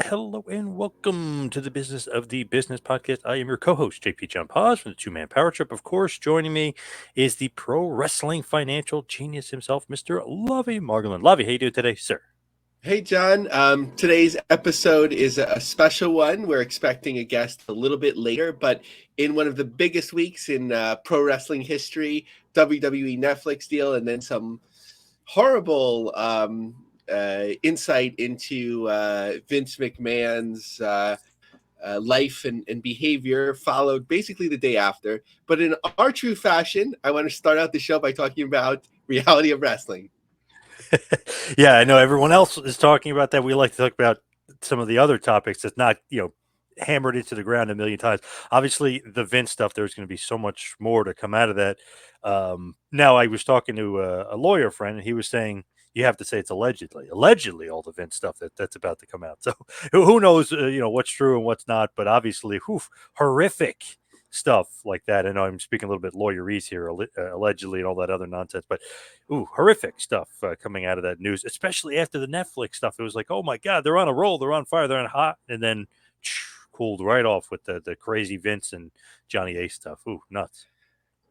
Hello and welcome to the Business of the Business podcast. I am your co-host, JP John Paz from the Two-Man Power Trip. Of course, joining me is the pro wrestling financial genius himself, Mr. Lovey Margolin. Lovey, how you doing today, sir? Hey, John. Today's episode is a special one. We're expecting a guest a little bit later, but in one of the biggest weeks in pro wrestling history, WWE Netflix deal, and then some horrible insight into Vince McMahon's life and behavior followed basically the day after. But in our true fashion, I want to start out the show by talking about reality of wrestling. Yeah, I know everyone else is talking about that. We like to talk about some of the other topics that's not, hammered into the ground a million times. Obviously, the Vince stuff, there's going to be so much more to come out of that. Now, I was talking to a lawyer friend, and he was saying you have to say it's allegedly all the Vince stuff that's about to come out. So who knows, what's true and what's not. But obviously, horrific stuff like that. I know I'm speaking a little bit lawyerese here, allegedly, and all that other nonsense. But horrific stuff coming out of that news, especially after the Netflix stuff. It was like, oh my God, they're on a roll, they're on fire, they're on hot, and then cooled right off with the crazy Vince and Johnny Ace stuff. Ooh, nuts.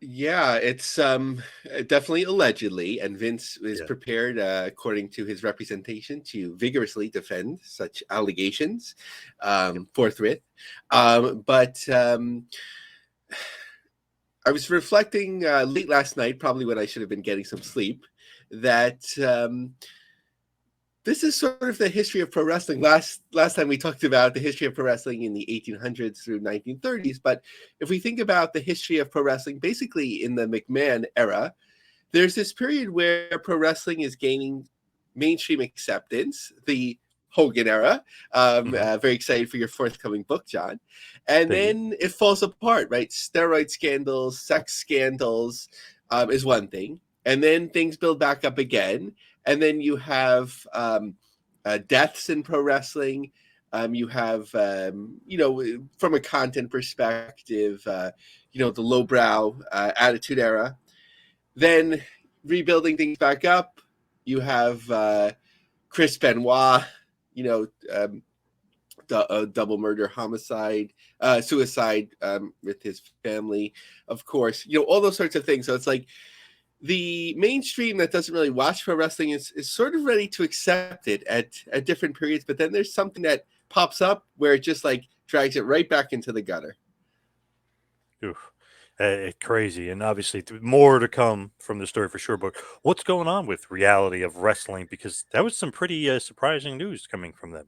Yeah, it's definitely allegedly, and Vince is Yeah. prepared, according to his representation, to vigorously defend such allegations forthwith. But I was reflecting late last night, probably when I should have been getting some sleep, that this is sort of the history of pro wrestling. Last time we talked about the history of pro wrestling in the 1800s through 1930s, but if we think about the history of pro wrestling, basically in the McMahon era, there's this period where pro wrestling is gaining mainstream acceptance. The Hogan era. Mm-hmm. Very excited for your forthcoming book, John. And Thank you. then it falls apart, right? Steroid scandals, sex scandals is one thing. And then things build back up again. And then you have deaths in pro wrestling. You have, from a content perspective, the lowbrow attitude era. Then rebuilding things back up, you have Chris Benoit, you know, double murder, homicide, suicide with his family, of course, all those sorts of things. So it's like the mainstream that doesn't really watch pro wrestling is sort of ready to accept it at different periods. But then there's something that pops up where it just like drags it right back into the gutter. Oof. Crazy, and obviously more to come from the story for sure. But what's going on with reality of wrestling? Because that was some pretty surprising news coming from them.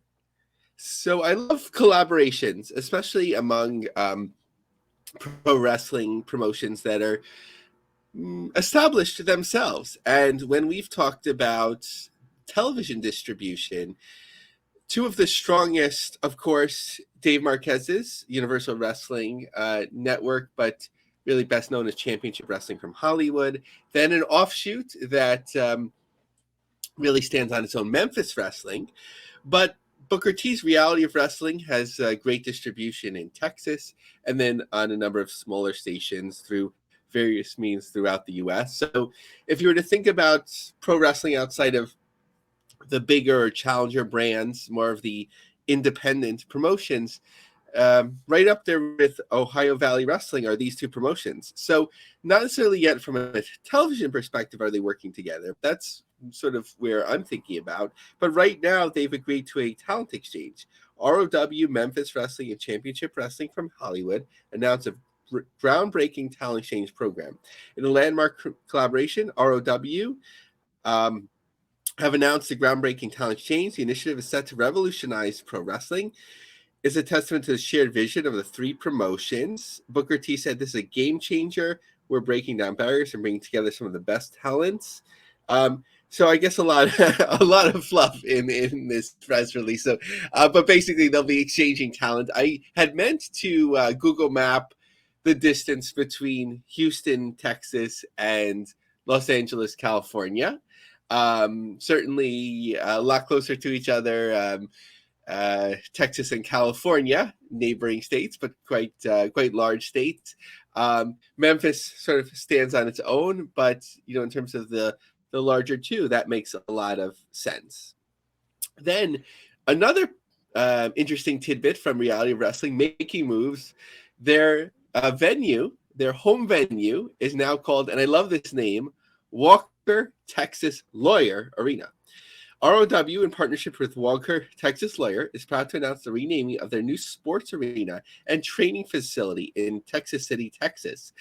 So I love collaborations, especially among pro wrestling promotions that are established themselves. And when we've talked about television distribution, two of the strongest, of course, Dave Marquez's Universal Wrestling Network, but really best known as Championship Wrestling from Hollywood. Then an offshoot that really stands on its own, Memphis Wrestling. But Booker T's Reality of Wrestling has great distribution in Texas and then on a number of smaller stations through various means throughout the US. So if you were to think about pro wrestling outside of the bigger challenger brands, more of the independent promotions, right up there with Ohio Valley Wrestling are these two promotions. So not necessarily yet from a television perspective are they working together. That's sort of where I'm thinking about. But right now they've agreed to a talent exchange. ROW, Memphis Wrestling, and Championship Wrestling from Hollywood announced a groundbreaking talent exchange program. In a landmark collaboration, ROW have announced the groundbreaking talent exchange. The initiative is set to revolutionize pro wrestling. It's a testament to the shared vision of the three promotions. Booker T said this is a game changer. We're breaking down barriers and bringing together some of the best talents. So I guess a lot of fluff in this press release. So, but basically they'll be exchanging talent. I had meant to Google Map the distance between Houston, Texas, and Los Angeles, California. Certainly a lot closer to each other. Texas and California, neighboring states, but quite large states. Memphis sort of stands on its own, but in terms of the larger two, that makes a lot of sense. Then another interesting tidbit from Reality of Wrestling, making moves. Their venue, their home venue, is now called, and I love this name, Walker Texas Lawyer Arena. ROW, in partnership with Walker Texas Lawyer, is proud to announce the renaming of their new sports arena and training facility in Texas City, Texas,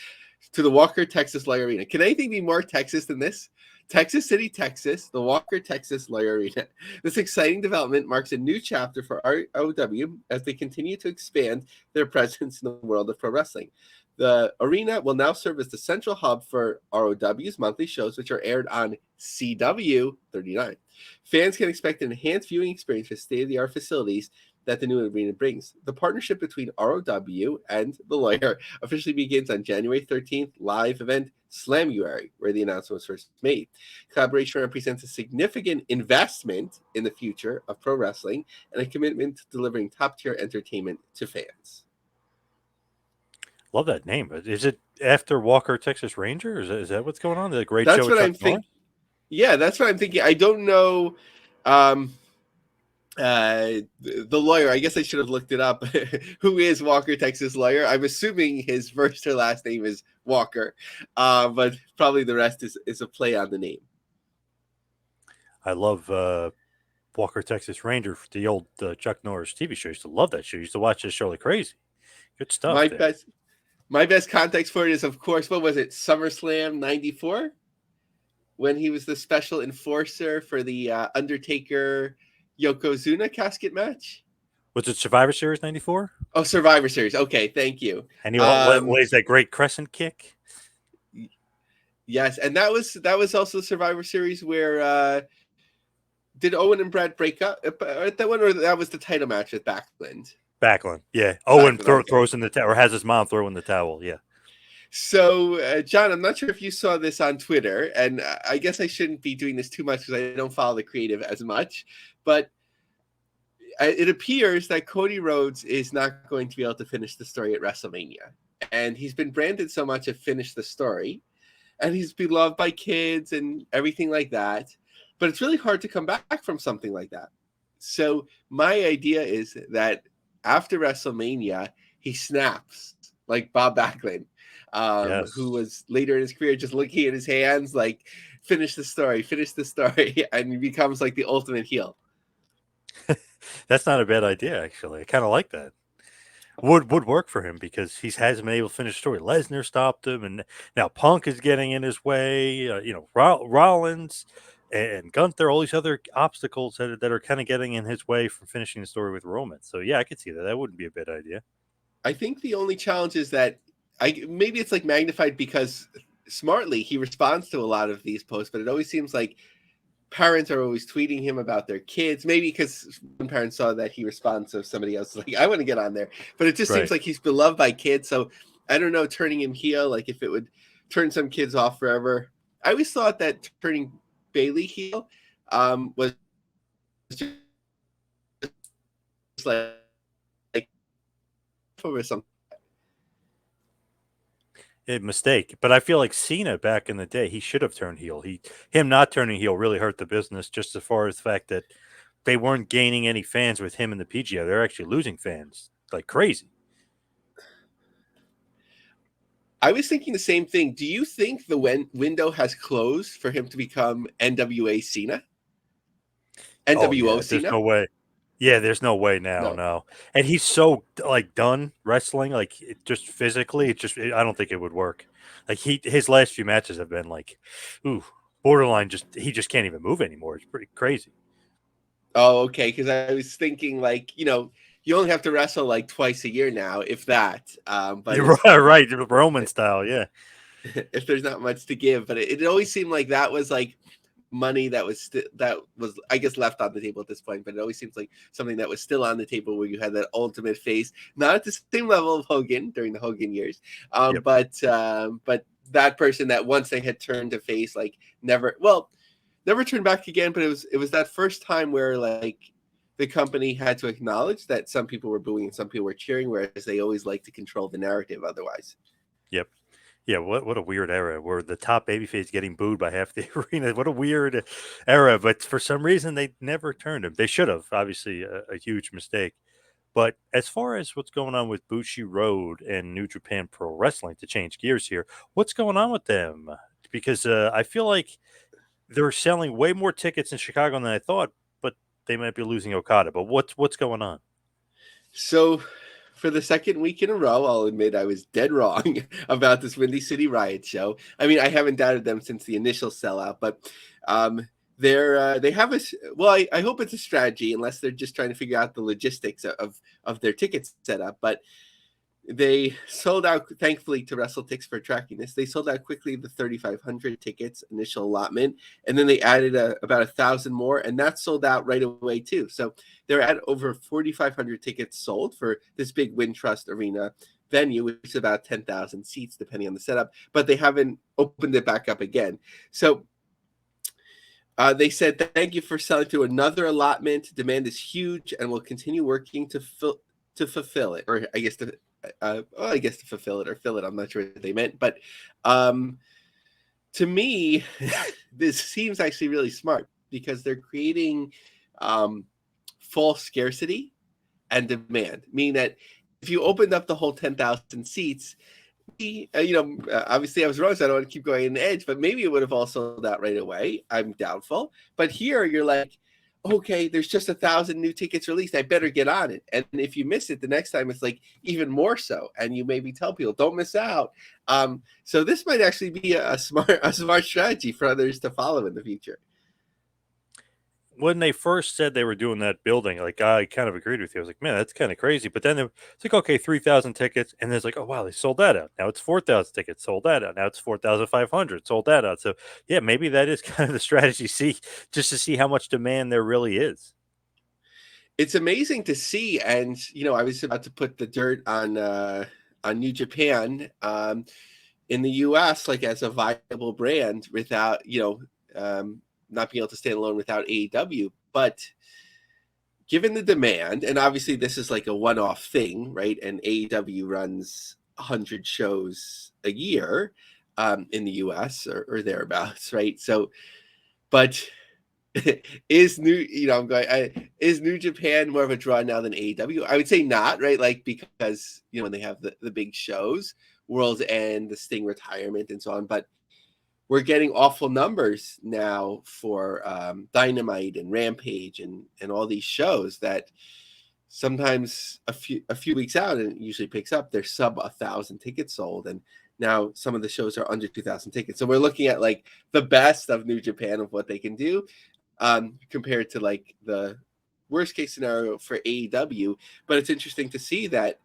to the Walker Texas Lawyer Arena. Can anything be more Texas than this? Texas City, Texas, the Walker Texas Lawyer Arena. This exciting development marks a new chapter for ROW as they continue to expand their presence in the world of pro wrestling. The arena will now serve as the central hub for ROW's monthly shows, which are aired on CW 39. Fans can expect an enhanced viewing experience with state-of-the-art facilities that the new arena brings. The partnership between ROW and the Lawyer officially begins on January 13th, live event Slamuary, where the announcement was first made. Collaboration represents a significant investment in the future of pro wrestling and a commitment to delivering top-tier entertainment to fans. Love that name. Is it after Walker Texas Ranger? Is that what's going on? The great That's show with what Chuck I'm thinking. Norris? Yeah, that's what I'm thinking. I don't know. The Lawyer, I guess I should have looked it up. Who is Walker Texas Lawyer? I'm assuming his first or last name is Walker, but probably the rest is a play on the name. I love Walker Texas Ranger, the old Chuck Norris TV show. I used to love that show. I used to watch this show like crazy. Good stuff there. My best context for it is, of course, what was it? SummerSlam 94? When he was the special enforcer for the Undertaker Yokozuna casket match. Was it Survivor Series 94? Oh, Survivor Series. Okay, thank you. And he lays that great crescent kick. Yes, and that was also Survivor Series where did Owen and Brad break up at that one, or that was the title match with Backlund? Backlund, yeah. Owen Backlund, throws in the towel, or has his mom throw in the towel, yeah. So, John, I'm not sure if you saw this on Twitter, and I guess I shouldn't be doing this too much because I don't follow the creative as much, but it appears that Cody Rhodes is not going to be able to finish the story at WrestleMania. And he's been branded so much of finish the story, and he's beloved by kids and everything like that. But it's really hard to come back from something like that. So my idea is that after WrestleMania, he snaps like Bob Backlund, Yes. who was later in his career just looking at his hands like, finish the story, and he becomes like the ultimate heel. That's not a bad idea, actually. I kind of like that. Would work for him because he hasn't been able to finish the story. Lesnar stopped him, and now Punk is getting in his way. Rollins and Gunther, all these other obstacles that are kind of getting in his way from finishing the story with Roman. So yeah, I could see that. That wouldn't be a bad idea. I think the only challenge is that maybe it's like magnified because smartly he responds to a lot of these posts, but it always seems like parents are always tweeting him about their kids, maybe because one parent saw that he responds to somebody else like, I want to get on there, but it just seems like he's beloved by kids. So I don't know, turning him heel, like if it would turn some kids off forever. I always thought that turning Bayley heel was just like over something. A mistake, but I feel like Cena back in the day, he should have turned heel. Him not turning heel really hurt the business, just as far as the fact that they weren't gaining any fans with him in the PGA. They're actually losing fans like crazy. I was thinking the same thing. Do you think the window has closed for him to become NWA Cena? NWO Cena? There's no way. Yeah, there's no way now. No. And he's so like done wrestling, like just physically. I don't think it would work. Like his last few matches have been like, borderline. He just can't even move anymore. It's pretty crazy. Oh, okay. Because I was thinking like, you only have to wrestle like twice a year now, if that. But you're right, Roman style, yeah. If there's not much to give, but it always seemed like that was like money that was I guess left on the table at this point, but it always seems like something that was still on the table where you had that ultimate face, not at the same level of Hogan during the Hogan years, but that person that once they had turned to face, like never turned back again. But it was that first time where like the company had to acknowledge that some people were booing and some people were cheering, whereas they always like to control the narrative otherwise. Yep. Yeah, what a weird era where the top babyface getting booed by half the arena. What a weird era, but for some reason they never turned him. They should have, obviously a huge mistake. But as far as what's going on with Bushiroad and New Japan Pro Wrestling, to change gears here, what's going on with them? Because I feel like they're selling way more tickets in Chicago than I thought, but they might be losing Okada. But what's going on? So, for the second week in a row, I'll admit I was dead wrong about this Windy City Riot show. I mean, I haven't doubted them since the initial sellout, but they have well, I hope it's a strategy, unless they're just trying to figure out the logistics of their ticket setup. But they sold out, thankfully, to WrestleTix for tracking this. They sold out quickly the 3,500 tickets initial allotment, and then they added about 1,000 more, and that sold out right away too. So they're at over 4,500 tickets sold for this big Wintrust Arena venue, which is about 10,000 seats depending on the setup. But they haven't opened it back up again. So they said, "Thank you for selling through another allotment. Demand is huge, and we'll continue working to fulfill it, or I guess to fulfill it or fill it. I'm not sure what they meant, but to me, this seems actually really smart because they're creating false scarcity and demand, meaning that if you opened up the whole 10,000 seats, obviously I was wrong, so I don't want to keep going on the edge, but maybe it would have all sold out right away. I'm doubtful. But here you're like, okay, there's just 1,000 new tickets released. I better get on it. And if you miss it, the next time it's like even more so. And you maybe tell people, don't miss out. So this might actually be a smart strategy for others to follow in the future. When they first said they were doing that building, like I kind of agreed with you. I was like, man, that's kind of crazy. But then it's like, okay, 3,000 tickets, and then it's like, oh wow, they sold that out. Now it's 4,000 tickets, sold that out. Now it's 4,500, sold that out. So yeah, maybe that is kind of the strategy. See, just to see how much demand there really is. It's amazing to see. And I was about to put the dirt on New Japan in the US, like as a viable brand without, not being able to stand alone without AEW. But given the demand, and obviously this is like a one-off thing, right? And AEW runs 100 shows a year in the US or thereabouts, right? So, but is is New Japan more of a draw now than AEW? I would say not, right? Like, because when they have the big shows, World's End, the Sting retirement, and so on. But we're getting awful numbers now for Dynamite and Rampage and all these shows that sometimes a few weeks out, and it usually picks up, they're sub 1,000 tickets sold, and now some of the shows are under 2,000 tickets. So we're looking at like the best of New Japan of what they can do compared to like the worst case scenario for AEW. But it's interesting to see that,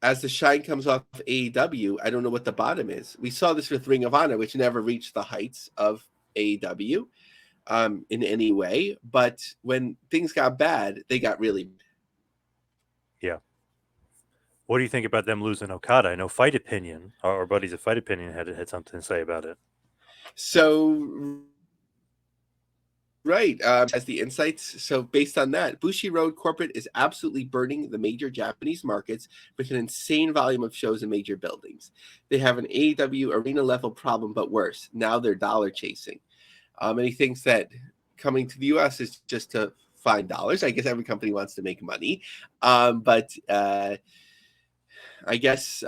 as the shine comes off of AEW, I don't know what the bottom is. We saw this with Ring of Honor, which never reached the heights of AEW in any way. But when things got bad, they got really bad. Yeah. What do you think about them losing Okada? I know Fight Opinion, our buddies at Fight Opinion had something to say about it. So, right, has the insights. So based on that, Bushiroad Corporate is absolutely burning the major Japanese markets with an insane volume of shows in major buildings. They have an AEW arena level problem, but worse. Now they're dollar chasing. And he thinks that coming to the U.S. is just to find dollars. I guess every company wants to make money. But I guess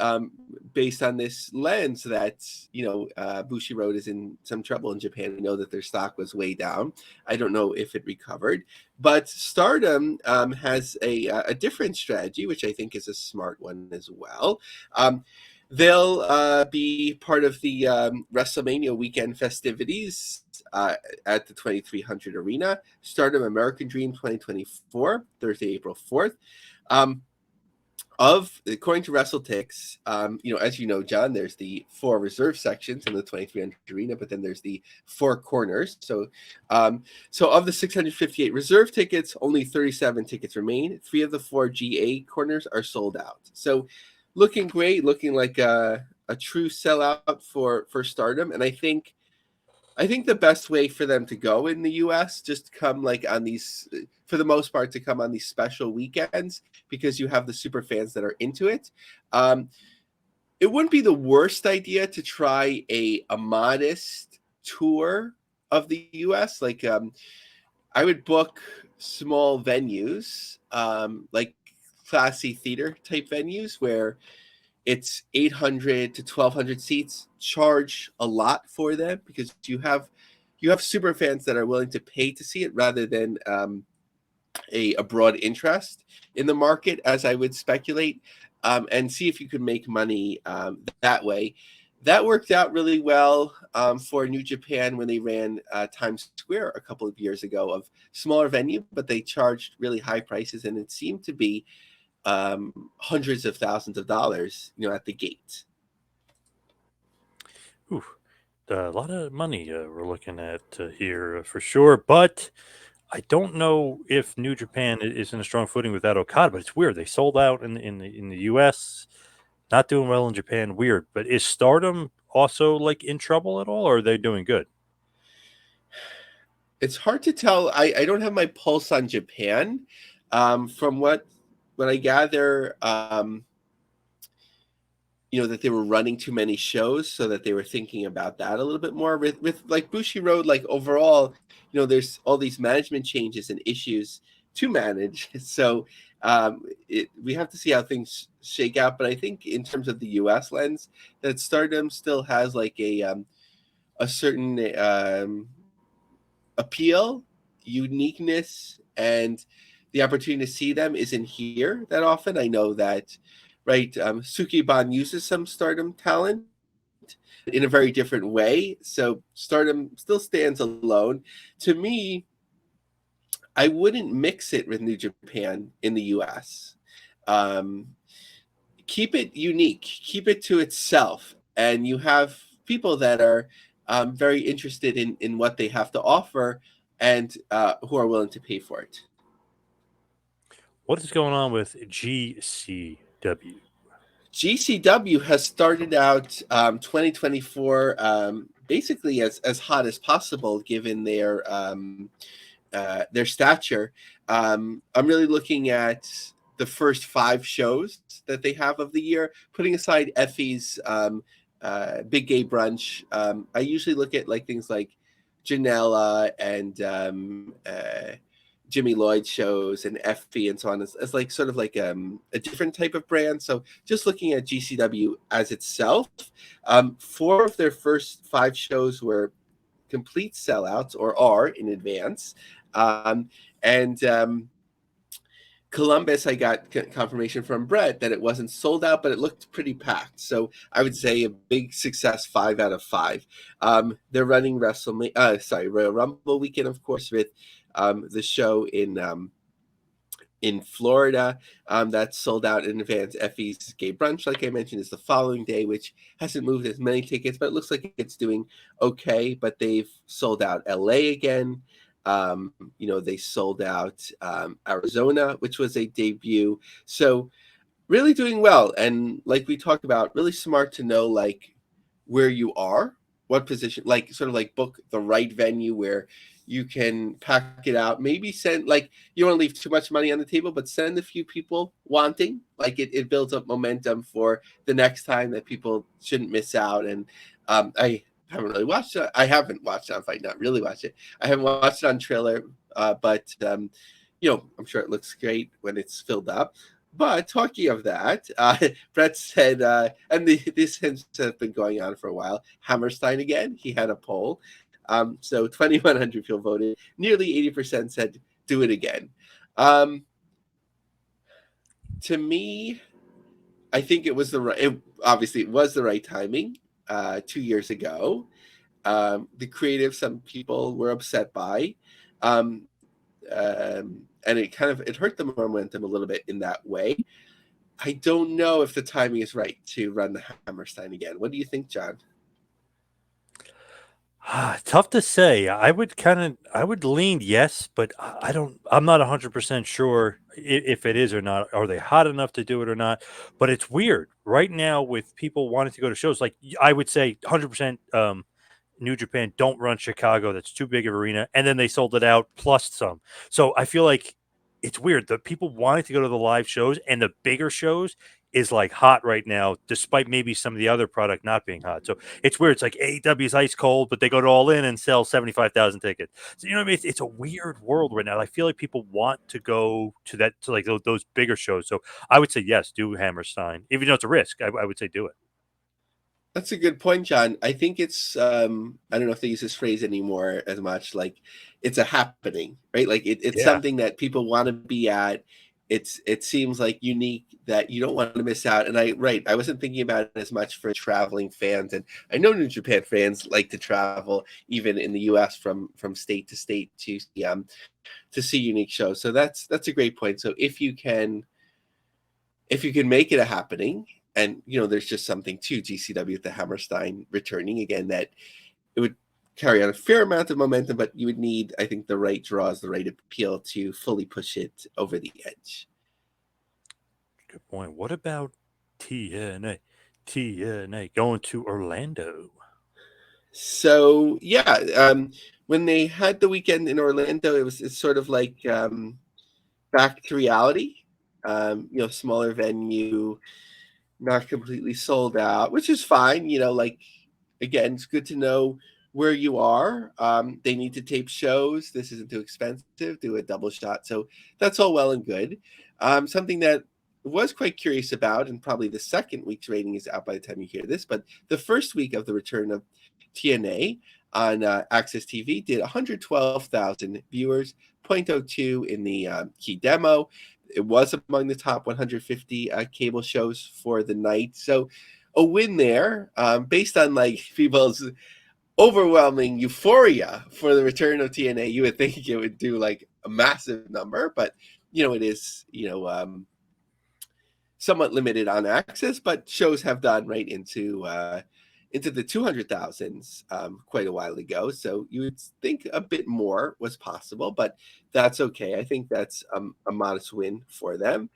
based on this lens that, Bushiroad is in some trouble in Japan. We know that their stock was way down. I don't know if it recovered. But Stardom has a different strategy, which I think is a smart one as well. They'll be part of the WrestleMania weekend festivities at the 2300 Arena. Stardom American Dream 2024, Thursday, April 4th. According to WrestleTix, as you know, John, there's the 4 reserve sections in the 2300 Arena, but then there's the 4 corners. So of the 658 reserve tickets, only 37 tickets remain. 3 of the 4 GA corners are sold out. So looking great, looking like a true sellout for Stardom. And I think the best way for them to go in the US, just come like on these, for the most part, to come on these special weekends, because you have the super fans that are into it. it wouldn't be the worst idea to try a modest tour of the U.S. Like I would book small venues, like classy theater type venues where it's 800 to 1200 seats. Charge a lot for them because you have super fans that are willing to pay to see it rather than a broad interest in the market, as I would speculate, and see if you could make money that way. That worked out really well for New Japan when they ran Times Square a couple of years ago, of smaller venue, but they charged really high prices, and it seemed to be hundreds of thousands of dollars, at the gate. Ooh, a lot of money we're looking at here for sure. But I don't know if New Japan is in a strong footing without Okada. But it's weird. They sold out in the U.S. Not doing well in Japan. Weird. But is Stardom also like in trouble at all, or are they doing good? It's hard to tell. I don't have my pulse on Japan. From what I gather, that they were running too many shows, so that they were thinking about that a little bit more. With like Bushi Road, like overall, there's all these management changes and issues to manage. So we have to see how things shake out. But I think in terms of the U.S. lens, that Stardom still has like a certain appeal, uniqueness, and the opportunity to see them isn't here that often. I know that, right? Sukiban uses some Stardom talent in a very different way, so Stardom still stands alone. To me, I wouldn't mix it with New Japan in the U.S. Um, Keep it unique, keep it to itself, and you have people that are very interested in what they have to offer, and who are willing to pay for it. What is going on with GCW? GCW has started out 2024 basically as hot as possible, given their stature. I'm really looking at the first 5 shows that they have of the year, putting aside Effie's Big Gay Brunch. I usually look at like things like Janela and Jimmy Lloyd shows and Effie and so on, as like sort of like a different type of brand. So just looking at GCW as itself, 4 of their first 5 shows were complete sellouts, or are in advance. And Columbus, I got confirmation from Brett that it wasn't sold out, but it looked pretty packed. So I would say a big success, 5 out of 5. They're running Royal Rumble weekend, of course, with the show in Florida. That's sold out in advance. Effie's Gay Brunch, like I mentioned, is the following day, which hasn't moved as many tickets, but it looks like it's doing okay. But they've sold out LA again. They sold out Arizona, which was a debut. So really doing well. And like we talked about, really smart to know like where you are, what position, like sort of like book the right venue where you can pack it out. Maybe send, like, you don't want to leave too much money on the table, but send a few people wanting. Like it builds up momentum for the next time, that people shouldn't miss out. And I haven't really watched it. I haven't watched it on Fight, not really watched it. I haven't watched it on trailer, but I'm sure it looks great when it's filled up. But talking of that, Brett said, and this has been going on for a while, Hammerstein again. He had a poll. So 2,100 people voted. Nearly 80% said do it again. To me, I think it was obviously it was the right timing 2 years ago. The creative, some people were upset by. Um, and it hurt the momentum a little bit in that way. I don't know if the timing is right to run the Hammerstein again. What do you think, John? Tough to say. I would lean yes, but I don't. I'm not 100% sure if it is or not. Are they hot enough to do it or not? But it's weird right now with people wanting to go to shows. Like I would say, 100%. New Japan don't run Chicago. That's too big of arena, and then they sold it out plus some. So I feel like it's weird. The people wanting to go to the live shows and the bigger shows is like hot right now, despite maybe some of the other product not being hot. So it's weird. It's like AEW is ice cold, but they go to All In and sell 75,000 tickets. So you know what I mean? It's a weird world right now. I feel like people want to go to that to like those bigger shows. So I would say yes, do Hammerstein, even though it's a risk. I would say do it. That's a good point, John. I think it's I don't know if they use this phrase anymore as much, like it's a happening, right? Like it's Yeah. something that people want to be at. It seems like unique that you don't want to miss out. And I wasn't thinking about it as much for traveling fans. And I know New Japan fans like to travel even in the US from state to state to see unique shows. So that's a great point. So if you can make it a happening, and there's just something to GCW at the Hammerstein returning again, that it would carry on a fair amount of momentum, but you would need, I think, the right draws, the right appeal to fully push it over the edge. Good point. What about TNA? TNA going to Orlando. So yeah, when they had the weekend in Orlando, it's sort of like back to reality. Smaller venue, not completely sold out, which is fine. Like, again, it's good to know where you are. They need to tape shows. This isn't too expensive. Do a double shot. So that's all well and good. Something that was quite curious about, and probably the second week's rating is out by the time you hear this, but the first week of the return of TNA on Access TV did 112,000 viewers, zero point 0.02 in the key demo. It was among the top 150 cable shows for the night. So a win there, based on like people's overwhelming euphoria for the return of TNA. You would think it would do like a massive number, but it is somewhat limited on access. But shows have done right into the 200,000s quite a while ago. So you would think a bit more was possible, but that's okay. I think that's a modest win for them.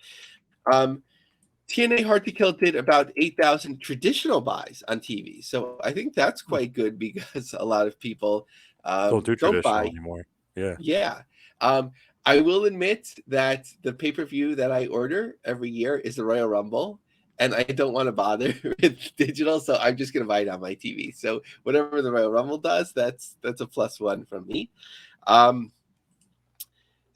TNA Hard to Kill did about 8,000 traditional buys on TV. So I think that's quite good because a lot of people Don't do don't traditional buy. anymore. Yeah. Yeah. I will admit that the pay-per-view that I order every year is the Royal Rumble, and I don't want to bother with digital, so I'm just going to buy it on my TV. So whatever the Royal Rumble does, that's a +1 from me.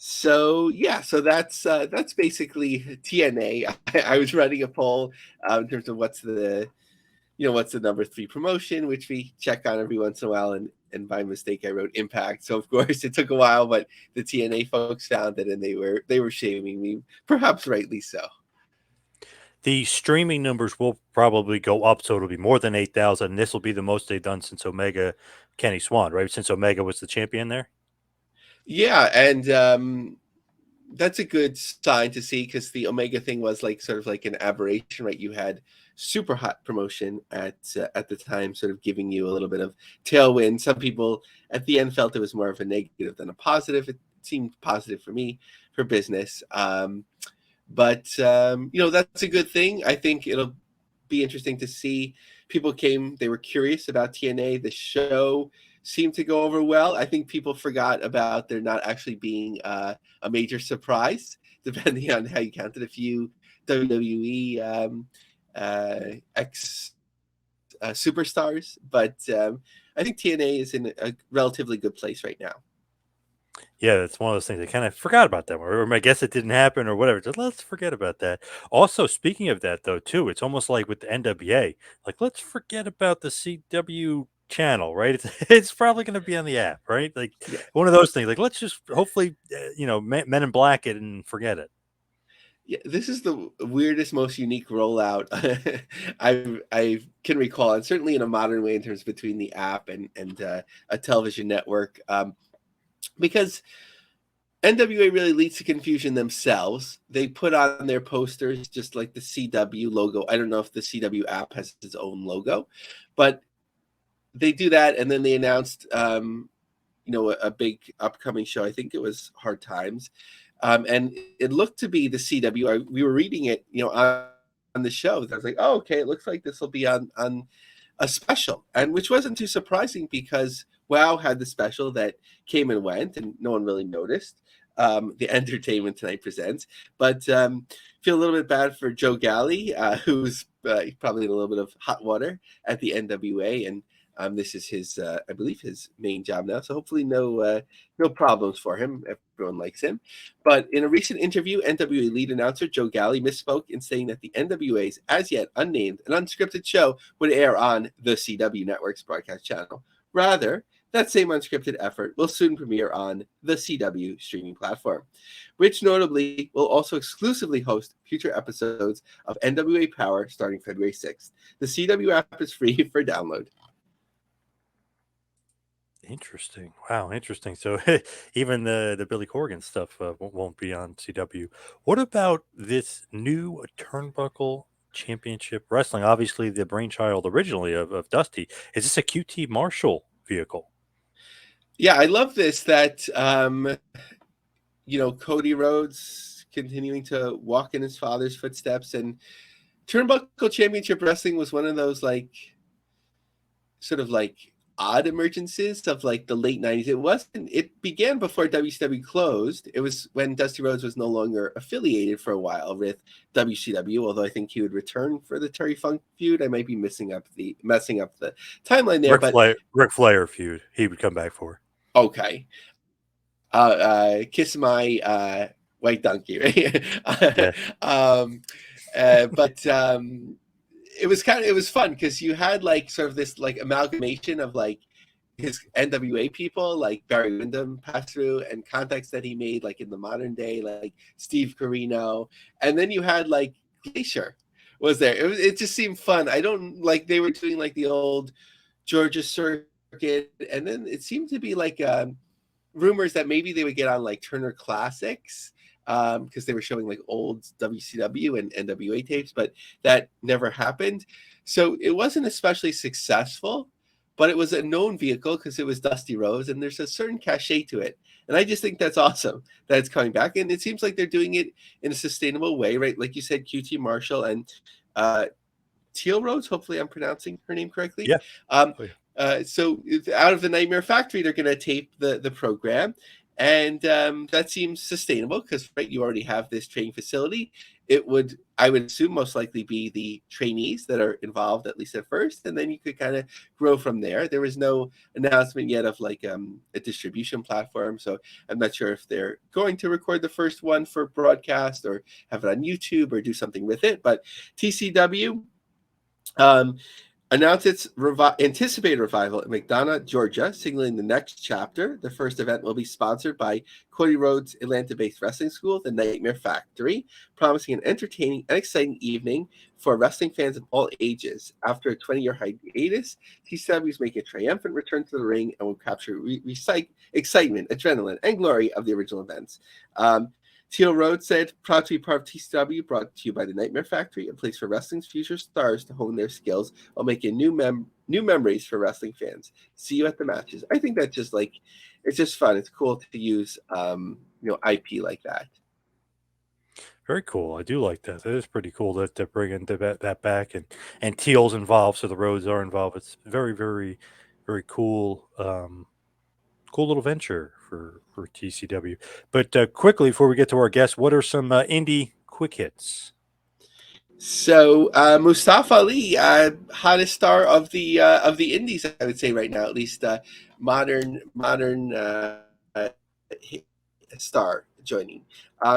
So yeah, so that's basically TNA. I was running a poll in terms of what's the number 3 promotion, which we check on every once in a while, and by mistake I wrote Impact. So of course it took a while, but the TNA folks found it, and they were shaming me, perhaps rightly so. The streaming numbers will probably go up, so it'll be more than 8,000. This will be the most they've done since Omega Kenny Swan, right? Since Omega was the champion there. Yeah, and that's a good sign to see, because the Omega thing was like sort of like an aberration, right? You had super hot promotion at the time, sort of giving you a little bit of tailwind. Some people at the end felt it was more of a negative than a positive. It seemed positive for me, for business. But that's a good thing. I think it'll be interesting to see. People came, they were curious about TNA. The show seemed to go over well. I think people forgot about there not actually being a major surprise, depending on how you counted. A few WWE ex superstars, but I think TNA is in a relatively good place right now. Yeah, it's one of those things. I kind of forgot about that, or I guess it didn't happen, or whatever. Just let's forget about that. Also, speaking of that, though, too, it's almost like with the NWA. Like, let's forget about the CW channel, right? It's it's probably going to be on the app, right? Like Yeah. one of those things. Like, let's just hopefully, Men in Black it and forget it. Yeah, this is the weirdest, most unique rollout I can recall, and certainly in a modern way in terms between the app and a television network, because NWA really leads to confusion themselves. They put on their posters just like the CW logo. I don't know if the CW app has its own logo, but they do that, and then they announced a big upcoming show. I think it was Hard Times, and it looked to be the CW. We were reading it, on the show. I was like, oh, okay, it looks like this will be on a special, and which wasn't too surprising because WoW had the special that came and went, and no one really noticed. the Entertainment Tonight presents. But feel a little bit bad for Joe Galley, who's probably in a little bit of hot water at the NWA, and this is his, I believe, his main job now. So hopefully no problems for him. Everyone likes him. But in a recent interview, NWA lead announcer Joe Galley misspoke in saying that the NWA's as yet unnamed and unscripted show would air on the CW Network's broadcast channel. Rather, that same unscripted effort will soon premiere on the CW streaming platform, which notably will also exclusively host future episodes of NWA Power starting February 6th. The CW app is free for download. Interesting. Wow, interesting. So even the Billy Corgan stuff won't be on CW. What about this new Turnbuckle Championship Wrestling? Obviously, the brainchild originally of Dusty. Is this a QT Marshall vehicle? Yeah, I love this, that Cody Rhodes continuing to walk in his father's footsteps, and Turnbuckle Championship Wrestling was one of those sort of odd emergences of the late 90s. It began before WCW closed. It was when Dusty Rhodes was no longer affiliated for a while with WCW, although I think he would return for the Terry Funk feud. I might be messing up the timeline there. Ric Flair feud he would come back for. Okay. Kiss my white donkey, right? Yeah. But it was fun because you had sort of this amalgamation of his NWA people, like Barry Windham passed through, and contacts that he made in the modern day, like Steve Corino, and then you had Glacier was there. It just seemed fun. I don't they were doing the old Georgia circuit, and then it seemed to be rumors that maybe they would get on Turner Classics, because they were showing old WCW and NWA tapes, but that never happened. So it wasn't especially successful, but it was a known vehicle because it was Dusty Rhodes, and there's a certain cachet to it. And I just think that's awesome that it's coming back. And it seems like they're doing it in a sustainable way, right? Like you said, QT Marshall and Teal Rhodes, hopefully I'm pronouncing her name correctly. Yeah. So out of the Nightmare Factory, they're going to tape the program. And that seems sustainable because you already have this training facility. I would assume, most likely be the trainees that are involved, at least at first, and then you could kind of grow from there. There was no announcement yet of a distribution platform, so I'm not sure if they're going to record the first one for broadcast or have it on YouTube or do something with it. But TCW announced its anticipated revival in McDonough, Georgia, signaling the next chapter. The first event will be sponsored by Cody Rhodes' Atlanta-based wrestling school, the Nightmare Factory, promising an entertaining and exciting evening for wrestling fans of all ages. After a 20-year hiatus, TCW is making a triumphant return to the ring and will capture excitement, adrenaline, and glory of the original events. Teal Rhodes said, proud to be part of TCW, brought to you by the Nightmare Factory, a place for wrestling's future stars to hone their skills while making new memories for wrestling fans. See you at the matches. I think that's just it's just fun. It's cool to use, IP like that. Very cool. I do like that. It is pretty cool that they're bringing that back, and Teal's involved, so the Rhodes are involved. It's very, very, very cool. Cool little venture for TCW. But quickly, before we get to our guests, what are some indie quick hits? So Mustafa Ali, hottest star of the indies, I would say right now, at least modern star joining.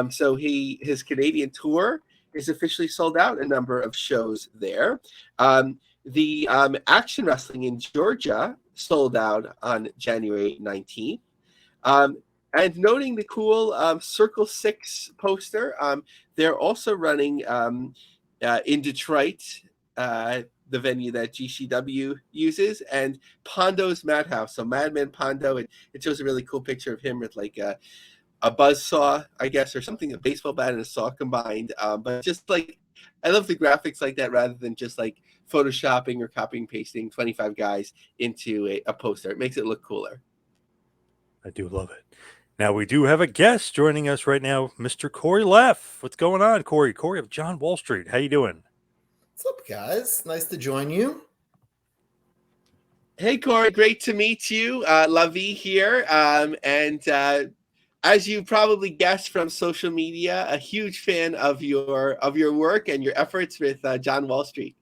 So his Canadian tour is officially sold out. A number of shows there. The Action Wrestling in Georgia sold out on January 19th. And noting the cool Circle 6 poster, they're also running in Detroit, the venue that GCW uses, and Pondo's Madhouse. So Madman Pondo, and it shows a really cool picture of him with a buzz saw, I guess, or something, a baseball bat and a saw combined. But just I love the graphics like that rather than just photoshopping or copying pasting 25 guys into a poster. It makes it look cooler. I do love it. Now we do have a guest joining us right now, Mr. Corey Leff. What's going on, Corey? Corey of JohnWallStreet. How you doing? What's up, guys? Nice to join you. Hey, Corey. Great to meet you. Lavi here. And as you probably guessed from social media, a huge fan of your work and your efforts with John Wall Street.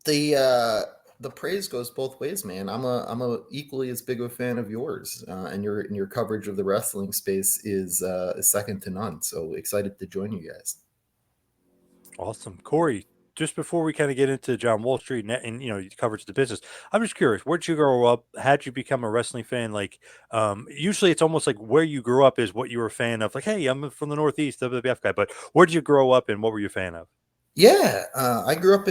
The praise goes both ways, man. I'm a equally as big of a fan of yours, and your coverage of the wrestling space is second to none. So excited to join you guys. Awesome. Corey, just before we kind of get into John Wall Street and you coverage of the business, I'm just curious, where'd you grow up? How'd you become a wrestling fan? Like, usually it's almost like where you grew up is what you were a fan of. Like, hey, I'm from the Northeast, WWF guy, but where'd you grow up and what were you a fan of? Yeah, I grew up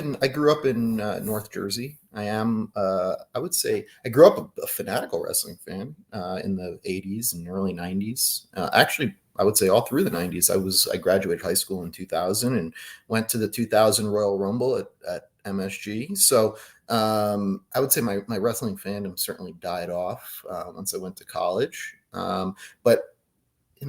in North Jersey. I would say I grew up a fanatical wrestling fan in the '80s and early '90s. Actually, I would say all through the '90s. I graduated high school in 2000 and went to the 2000 Royal Rumble at MSG. So I would say my wrestling fandom certainly died off once I went to college. But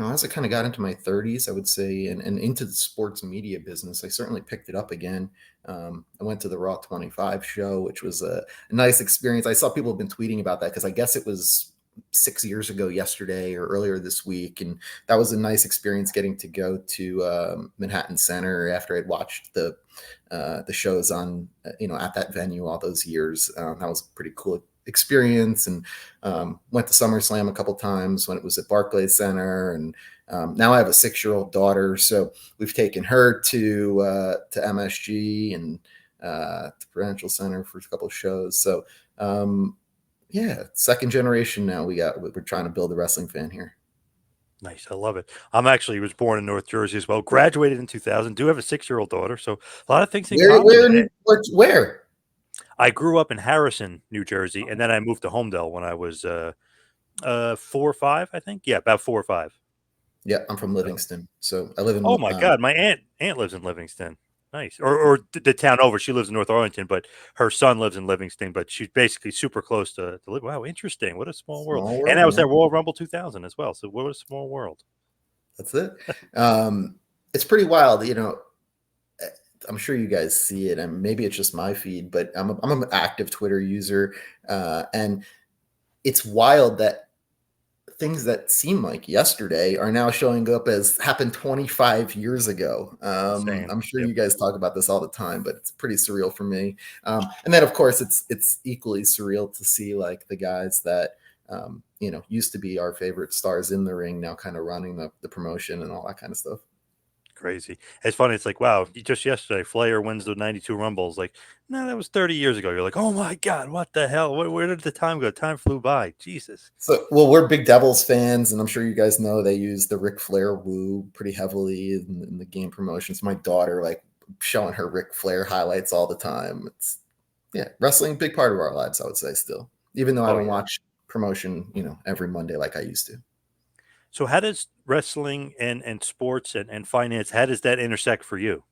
as I kind of got into my 30s, I would say, and into the sports media business, I certainly picked it up again. I went to the Raw 25 show, which was a nice experience. I saw people have been tweeting about that because I guess it was 6 years ago yesterday or earlier this week. And that was a nice experience getting to go to Manhattan Center after I'd watched the shows on, at that venue all those years. That was a pretty cool experience, and went to SummerSlam a couple times when it was at Barclays Center, and now I have a 6-year-old daughter, so we've taken her to MSG and to Prudential Center for a couple of shows. So yeah, second generation now. We're trying to build a wrestling fan here. Nice. I love it. I'm actually was born in North Jersey as well, graduated in 2000, do have a 6-year-old daughter. So a lot of things in common. Where? I grew up in Harrison, New Jersey, and then I moved to Homedale when I was 4 or 5, I think. Yeah, about 4 or 5. Yeah, I'm from Livingston, so I live in. Oh my God, my aunt lives in Livingston. Nice, or the town over. She lives in North Arlington, but her son lives in Livingston. But she's basically super close to live. Wow, interesting. What a small world. Small And world, I was man. at Royal Rumble 2000 as well. So what a small world. That's it. It's pretty wild, I'm sure you guys see it, and maybe it's just my feed, but I'm an active Twitter user, and it's wild that things that seem like yesterday are now showing up as happened 25 years ago. Insane. I'm sure Yep. you guys talk about this all the time, but it's pretty surreal for me. And then, of course, it's equally surreal to see like the guys that used to be our favorite stars in the ring now kind of running the promotion and all that kind of stuff. Crazy. It's funny. It's like, wow, just yesterday, Flair wins the 92 Rumbles. Like, no, that was 30 years ago. You're like, oh my God, what the hell? Where did the time go? Time flew by. Jesus. So, well, we're big Devils fans, and I'm sure you guys know they use the Ric Flair woo pretty heavily in the game promotions. My daughter, like, showing her Ric Flair highlights all the time. Wrestling, big part of our lives, I would say, still, even though I don't watch promotion, every Monday like I used to. So how does wrestling and sports and finance, how does that intersect for you?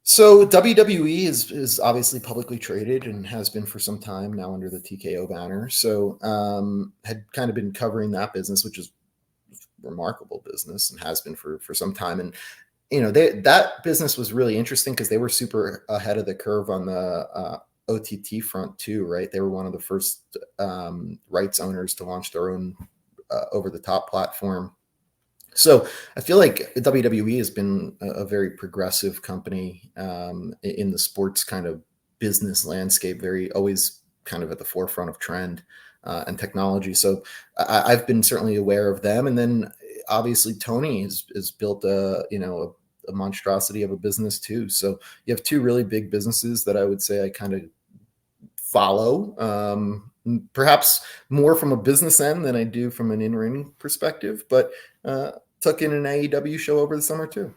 So WWE is obviously publicly traded and has been for some time now under the TKO banner. So had kind of been covering that business, which is remarkable business and has been for some time. And that business was really interesting because they were super ahead of the curve on the OTT front too, right? They were one of the first rights owners to launch their own over-the-top platform. So I feel like WWE has been a very progressive company in the sports kind of business landscape, very always kind of at the forefront of trend and technology. So I've been certainly aware of them. And then obviously Tony has built a monstrosity of a business too. So you have two really big businesses that I would say I kind of follow, perhaps more from a business end than I do from an in-ring perspective, but took in an AEW show over the summer too.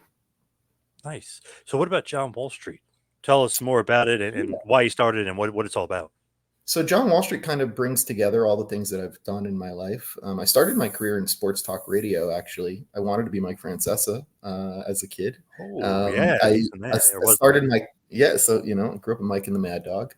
Nice. So what about John Wall Street? Tell us more about it and why you started and what it's all about. So John Wall Street kind of brings together all the things that I've done in my life. I started my career in sports talk radio, actually. I wanted to be Mike Francesa as a kid. Oh, yeah. I started my grew up with Mike and the Mad Dog.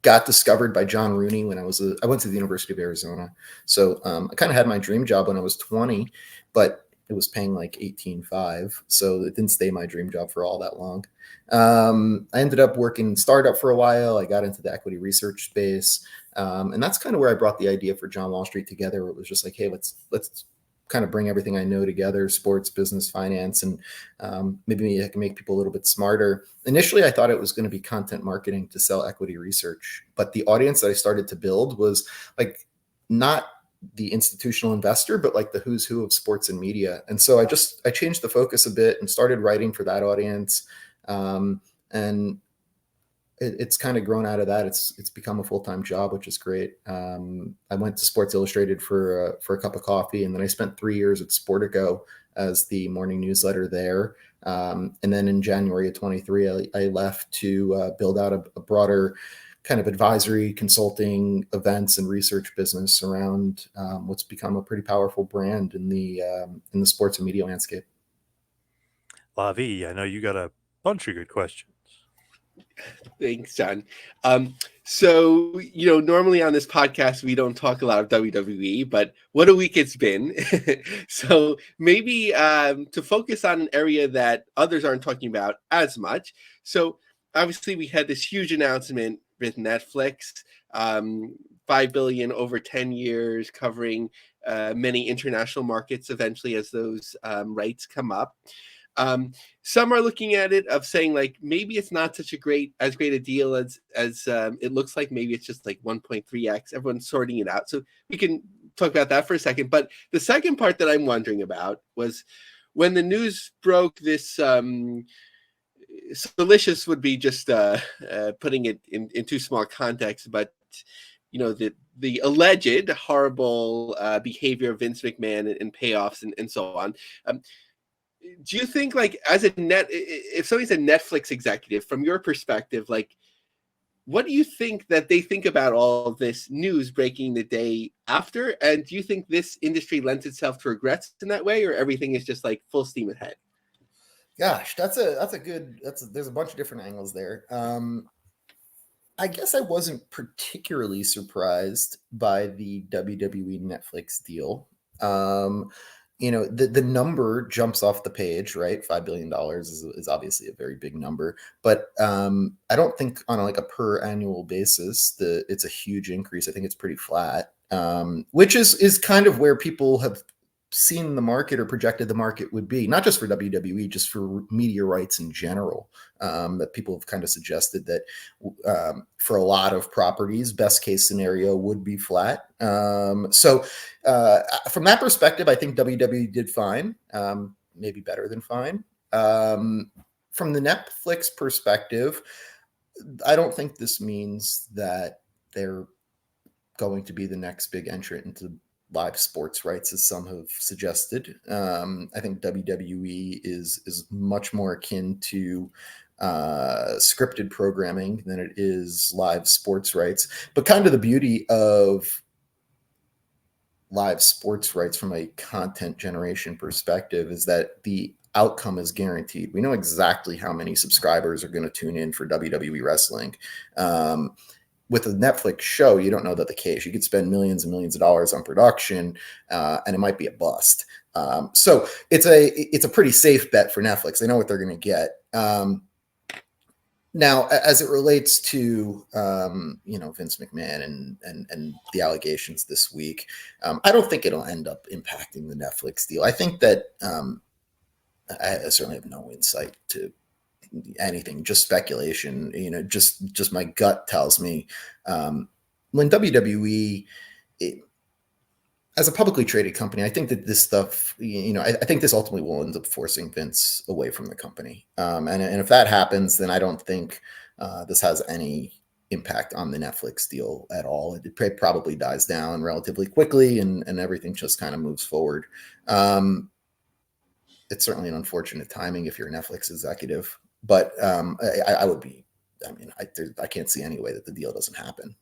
Got discovered by John Rooney when I went to the University of Arizona. So I kind of had my dream job when I was 20, but it was paying like $18,500. So it didn't stay my dream job for all that long. I ended up working startup for a while. I got into the equity research space. And that's kind of where I brought the idea for John Wall Street together. Where it was just like, hey, let's kind of bring everything I know together: sports, business, finance, and maybe I can make people a little bit smarter. Initially, I thought it was going to be content marketing to sell equity research, but the audience that I started to build was like not the institutional investor, but like the who's who of sports and media. And so I changed the focus a bit and started writing for that audience. And it's kind of grown out of that. It's become a full-time job, which is great. I went to Sports Illustrated for a cup of coffee, and then I spent 3 years at Sportico as the morning newsletter there. And then in January of 23, I left to build out a broader kind of advisory, consulting, events, and research business around what's become a pretty powerful brand in the sports and media landscape. Lavi, I know you got a bunch of good questions. Thanks, John. So, normally on this podcast, we don't talk a lot of WWE, but what a week it's been. So maybe to focus on an area that others aren't talking about as much. So obviously we had this huge announcement with Netflix, $5 billion over 10 years, covering many international markets eventually as those rights come up. Some are looking at it of saying like maybe it's not such a great a deal as it looks like. Maybe it's just like 1.3x. Everyone's sorting it out, so we can talk about that for a second. But the second part that I'm wondering about was when the news broke. This Delicious would be just putting it in too small context, but the alleged horrible behavior of Vince McMahon and payoffs and so on. Do you think, like, if somebody's a Netflix executive, from your perspective, like, what do you think that they think about all of this news breaking the day after? And do you think this industry lends itself to regrets in that way, or everything is just like full steam ahead? Gosh, there's a bunch of different angles there. I guess I wasn't particularly surprised by the WWE Netflix deal. The number jumps off the page, right? $5 billion is obviously a very big number, but I don't think on like a per annual basis it's a huge increase. I think it's pretty flat, which is kind of where people have seen the market or projected the market would be, not just for WWE, just for media rights in general. That people have kind of suggested that for a lot of properties, best case scenario would be flat. So from that perspective, I think WWE did fine, maybe better than fine. From the Netflix perspective, I don't think this means that they're going to be the next big entrant into live sports rights, as some have suggested. I think WWE is much more akin to scripted programming than it is live sports rights. But kind of the beauty of live sports rights from a content generation perspective is that the outcome is guaranteed. We know exactly how many subscribers are going to tune in for WWE wrestling. With a Netflix show, you don't know that the case. You could spend millions and millions of dollars on production, and it might be a bust. So it's a pretty safe bet for Netflix. They know what they're going to get. Now, as it relates to Vince McMahon and the allegations this week, I don't think it'll end up impacting the Netflix deal. I think that I certainly have no insight to anything, just speculation. Just my gut tells me when WWE, as a publicly traded company, I think that this stuff, I think this ultimately will end up forcing Vince away from the company. And if that happens, then I don't think this has any impact on the Netflix deal at all. It probably dies down relatively quickly, and everything just kind of moves forward. It's certainly an unfortunate timing if you're a Netflix executive. But I would be. I can't see any way that the deal doesn't happen.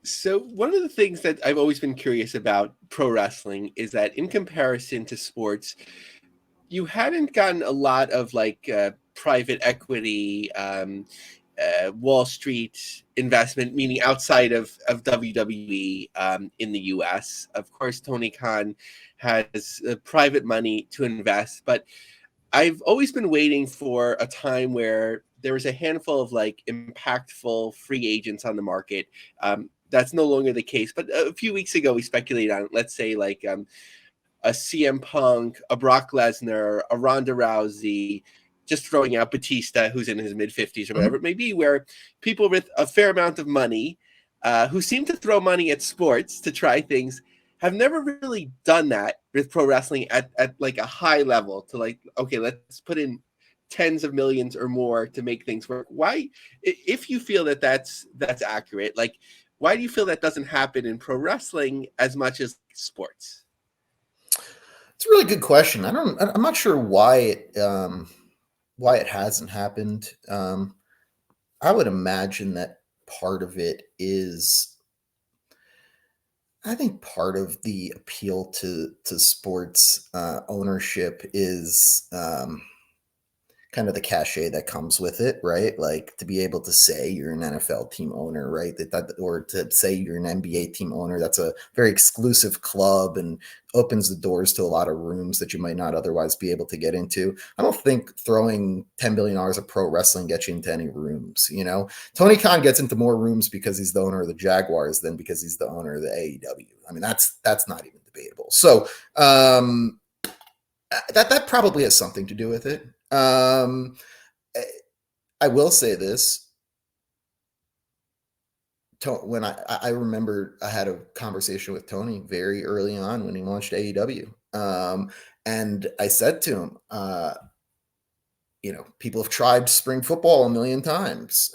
So one of the things that I've always been curious about pro wrestling is that in comparison to sports, you hadn't gotten a lot of like private equity, Wall Street investment, meaning outside of WWE in the US. Of course, Tony Khan has private money to invest, but I've always been waiting for a time where there was a handful of like impactful free agents on the market. That's no longer the case. But a few weeks ago, we speculated on, let's say, like a CM Punk, a Brock Lesnar, a Ronda Rousey, just throwing out Batista, who's in his mid-50s or whatever it may be, where people with a fair amount of money who seem to throw money at sports to try things have never really done that with pro wrestling at like a high level to like, okay, let's put in tens of millions or more to make things work. Why, if you feel that that's accurate, like, why do you feel that doesn't happen in pro wrestling as much as sports? It's a really good question. I'm not sure why it hasn't happened. I would imagine that part of it is, I think part of the appeal to sports ownership is kind of the cachet that comes with it, right? Like to be able to say you're an NFL team owner, right? Or to say you're an NBA team owner, that's a very exclusive club and opens the doors to a lot of rooms that you might not otherwise be able to get into. I don't think throwing $10 billion of pro wrestling gets you into any rooms. You know, Tony Khan gets into more rooms because he's the owner of the Jaguars than because he's the owner of the AEW. I mean, that's not even debatable. So that probably has something to do with it. I will say this. When I remember I had a conversation with Tony very early on when he launched AEW. And I said to him, people have tried spring football a million times.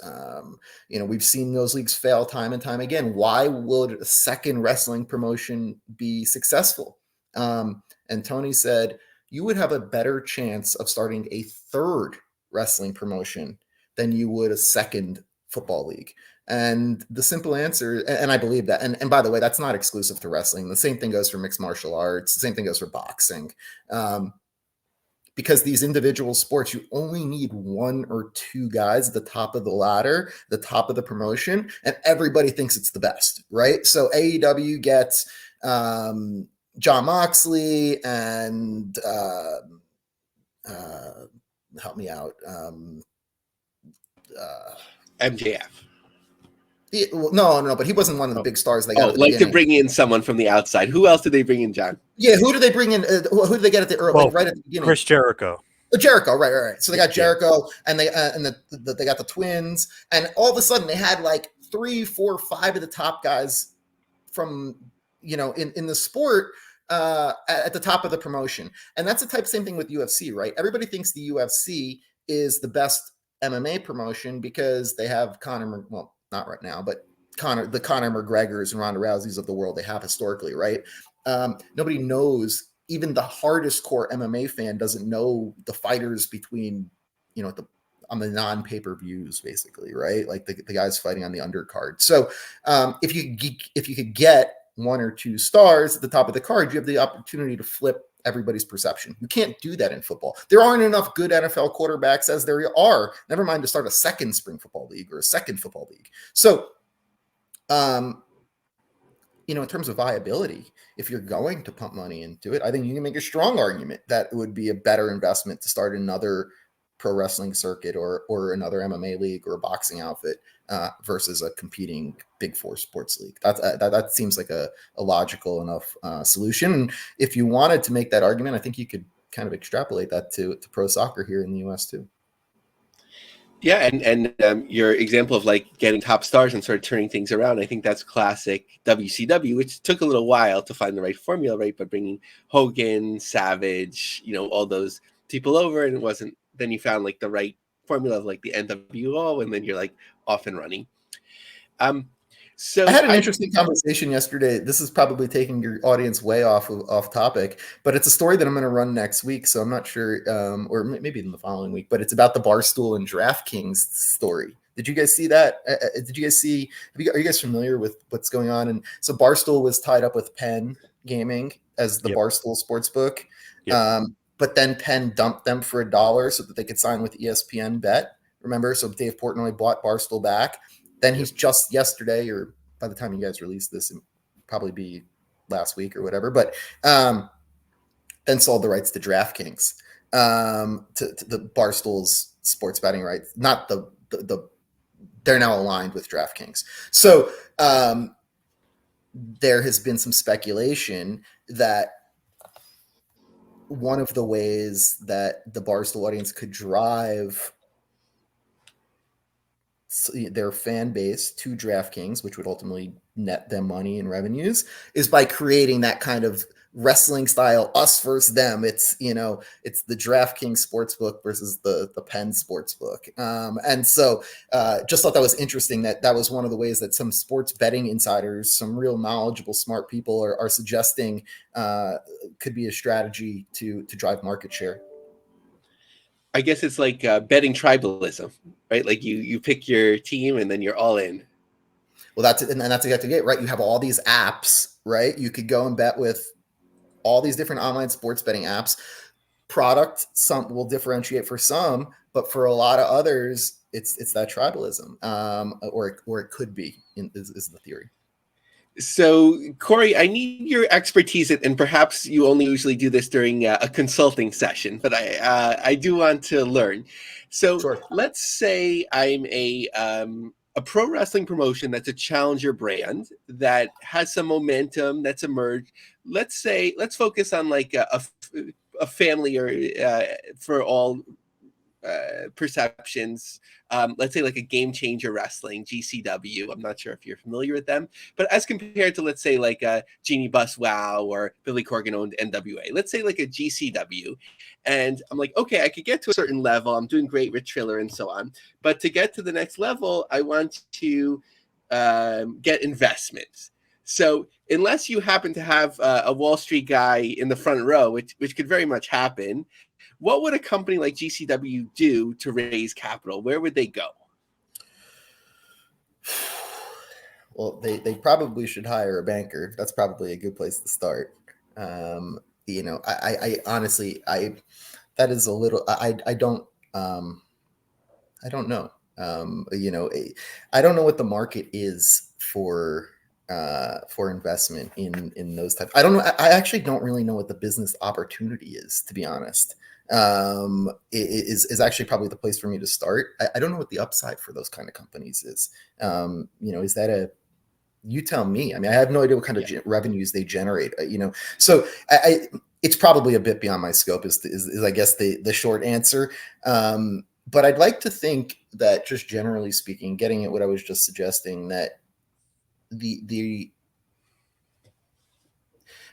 We've seen those leagues fail time and time again. Why would a second wrestling promotion be successful? And Tony said, you would have a better chance of starting a third wrestling promotion than you would a second football league. And the simple answer, and I believe that, and by the way, that's not exclusive to wrestling. The same thing goes for mixed martial arts. The same thing goes for boxing. Because these individual sports, you only need one or two guys at the top of the ladder, the top of the promotion, and everybody thinks it's the best, right? So AEW gets John Moxley and help me out. MJF. No, but he wasn't one of the big stars they got. At the beginning. To bring in someone from the outside. Who else did they bring in, John? Yeah, who did they bring in? Who did they get at the early, right at the beginning? Chris Jericho. Jericho, right. So they got Jericho, and they they got the twins, and all of a sudden they had like 3, 4, 5 of the top guys from in the sport at the top of the promotion. And that's the same thing with UFC, right? Everybody thinks the UFC is the best MMA promotion because they have well, not right now, but the Conor McGregors and Ronda Rouseys of the world they have historically, right? Nobody knows, even the hardest core MMA fan doesn't know the fighters between, on the non-pay-per-views, basically, right? Like the guys fighting on the undercard. So if you could get 1 or 2 stars at the top of the card, you have the opportunity to flip everybody's perception. You can't do that in football. There aren't enough good NFL quarterbacks as there are, never mind to start a second spring football league or a second football league. So, in terms of viability, if you're going to pump money into it, I think you can make a strong argument that it would be a better investment to start another pro wrestling circuit or another MMA league or a boxing outfit versus a competing Big Four sports league. That seems like a logical enough solution. And if you wanted to make that argument, I think you could kind of extrapolate that to pro soccer here in the US too. Yeah, and your example of like getting top stars and sort of turning things around, I think that's classic WCW, which took a little while to find the right formula, right? But bringing Hogan, Savage, all those people over, and it wasn't. Then you found like the right formula of like the NWO, and then you're like off and running. So I had an interesting conversation yesterday. This is probably taking your audience way off topic, but it's a story that I'm going to run next week. So I'm not sure, or maybe in the following week, but it's about the Barstool and DraftKings story. Did you guys see that? Did you guys see, are you guys familiar with what's going on? And so Barstool was tied up with Penn Gaming as the Barstool Sportsbook. But then Penn dumped them for $1 so that they could sign with ESPN Bet. Remember? So Dave Portnoy bought Barstool back. Then he's just yesterday, or by the time you guys release this, it'll probably be last week or whatever, but then sold the rights to DraftKings to the Barstool's sports betting rights, not the they're now aligned with DraftKings. So there has been some speculation that one of the ways that the Barstool audience could drive their fan base to DraftKings, which would ultimately net them money and revenues, is by creating that kind of wrestling style us versus them. It's it's the DraftKings sportsbook versus the Penn sportsbook, and so just thought that was interesting. That was one of the ways that some sports betting insiders, some real knowledgeable, smart people, are suggesting could be a strategy to drive market share. I guess it's like betting tribalism, right? Like you pick your team and then you're all in. Well, that's exactly it, right? You have all these apps, right? You could go and bet with all these different online sports betting apps. Product, some will differentiate for some, but for a lot of others, it's that tribalism, or it could be, is the theory. So, Corey, I need your expertise, and perhaps you only usually do this during a consulting session, but I do want to learn. So, Sure. Let's say I'm a pro wrestling promotion that's a challenger brand that has some momentum that's emerged. Let's focus on like a family or for all perceptions. Let's say like a Game Changer Wrestling, GCW. I'm not sure if you're familiar with them, but as compared to, let's say, like a Jeannie Buss Wow or Billy Corgan owned NWA, let's say like a GCW. And I'm like, okay, I could get to a certain level. I'm doing great with Triller and so on. But to get to the next level, I want to get investments. So unless you happen to have a Wall Street guy in the front row, which could very much happen, what would a company like GCW do to raise capital? Where would they go? Well, they probably should hire a banker. That's probably a good place to start. I honestly, that is a little, I don't know. I don't know what the market is for investment in those types. I don't know. I actually don't really know what the business opportunity is, to be honest. Is actually probably the place for me to start. I don't know what the upside for those kind of companies is. Is that you tell me. I mean, I have no idea what kind of revenues they generate. So it's probably a bit beyond my scope. Is I guess the short answer. But I'd like to think that, just generally speaking, getting at what I was just suggesting, that the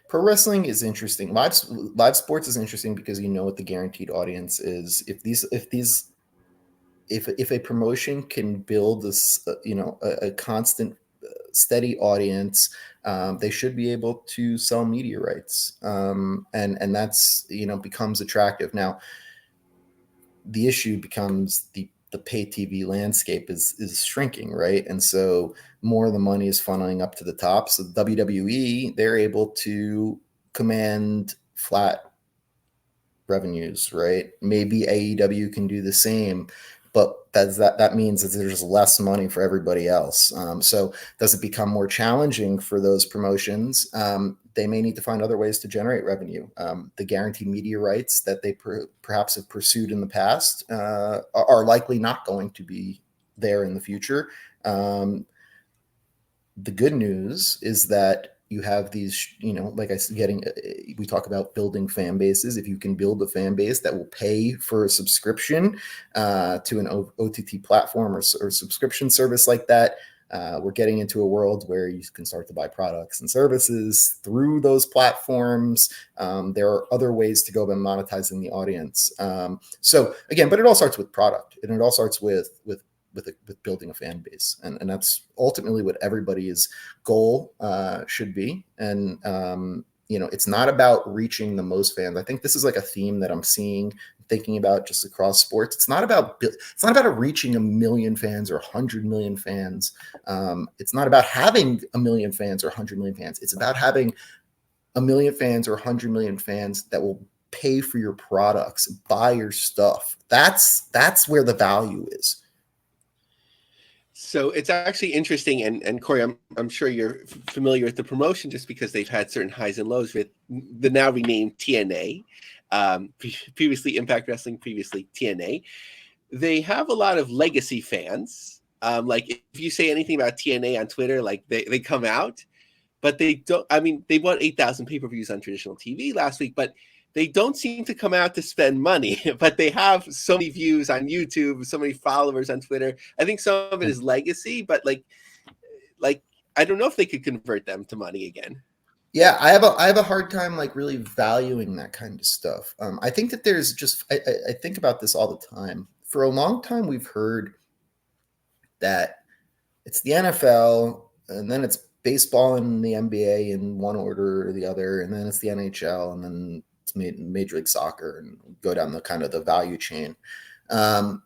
pro wrestling is interesting. Live sports is interesting because you know what the guaranteed audience is. If a promotion can build this, a constant, steady audience, they should be able to sell media rights, and that's becomes attractive. Now, the issue becomes the pay TV landscape is shrinking, right? And so more of the money is funneling up to the top. So WWE, they're able to command flat revenues, right? Maybe AEW can do the same, but that means that there's less money for everybody else. So does it become more challenging for those promotions? They may need to find other ways to generate revenue. The guaranteed media rights that they perhaps have pursued in the past are likely not going to be there in the future. The good news is that you have these, like I said, we talk about building fan bases. If you can build a fan base that will pay for a subscription to an OTT platform or subscription service like that, we're getting into a world where you can start to buy products and services through those platforms. There are other ways to go about monetizing the audience. So again, but it all starts with product, and it all starts with building a fan base, and that's ultimately what everybody's goal should be. And it's not about reaching the most fans. I think this is like a theme that I'm thinking about just across sports. It's not about reaching 1 million fans or 100 million fans. It's not about having 1 million fans or 100 million fans. It's about having 1 million fans or 100 million fans that will pay for your products, buy your stuff. That's where the value is. So it's actually interesting, and Corey, I'm sure you're familiar with the promotion just because they've had certain highs and lows with the now renamed TNA, previously Impact Wrestling, previously TNA. they have a lot of legacy fans. Like if you say anything about TNA on Twitter, like they come out, but they don't. I mean, they bought 8,000 pay-per-views on traditional TV last week, but they don't seem to come out to spend money. But they have so many views on YouTube, so many followers on Twitter. I think some of it is legacy, but like I don't know if they could convert them to money again. Yeah, I have a hard time like really valuing that kind of stuff. I think that there's just I think about this all the time. For a long time, we've heard that it's the NFL, and then it's baseball and the NBA in one order or the other, and then it's the NHL, and then it's Major League Soccer, and go down the kind of the value chain. And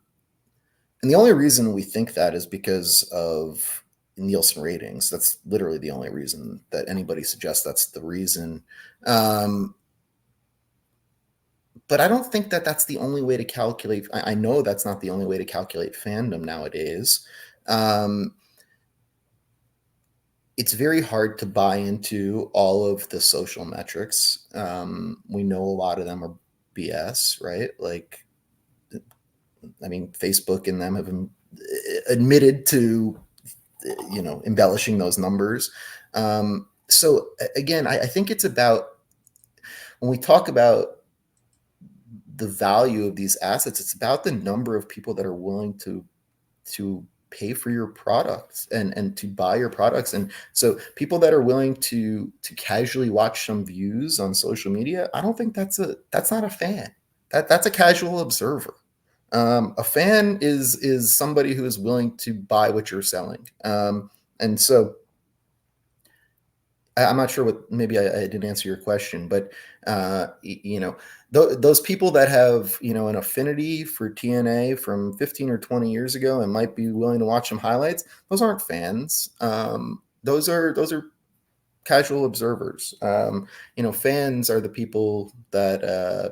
the only reason we think that is because of Nielsen ratings. That's literally the only reason that anybody suggests that's the reason. But I don't think that that's the only way to calculate. I know that's not the only way to calculate fandom nowadays. It's very hard to buy into all of the social metrics. We know a lot of them are BS, right? Like, I mean, Facebook and them have admitted to embellishing those numbers. So again, I think it's about, when we talk about the value of these assets, it's about the number of people that are willing to pay for your products and to buy your products. And so people that are willing to casually watch some views on social media, I don't think that's not a fan. That's a casual observer. A fan is somebody who is willing to buy what you're selling. And so I'm not sure maybe I didn't answer your question, but those people that have, an affinity for TNA from 15 or 20 years ago and might be willing to watch some highlights, those aren't fans. Those are casual observers. Fans are the people that,